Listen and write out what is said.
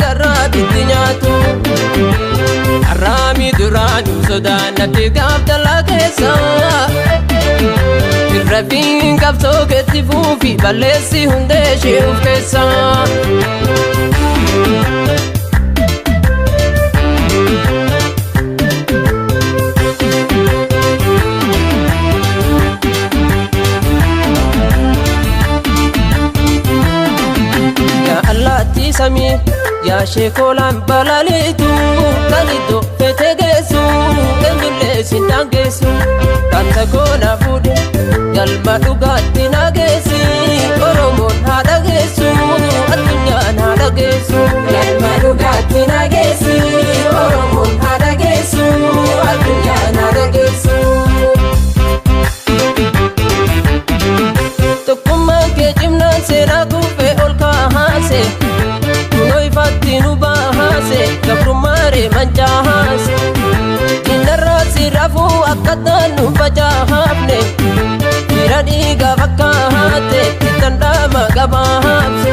garraa bitti nyaatu Arraami duraanuu sodaannatti gaafdala keessa Irrafiin qabsoo keetti fuufi balleessi hundee ishee of keessa Sami ya shekolan balalitu Kalido fete gesu Kenyule sindang gesu Kanta kona fude Yalma dugati na gesi Oromon hada gesu Atunyan hada gesu Yalma dugati na gesi Oromon hada gesu Atunyan hada gesu Tukuma ke jimna sera kufe olka hase Fatinu bahase kabrumare manjahase Indarasi rafu akatanu bajahapne Iradi gavakahate Titandama gabahapse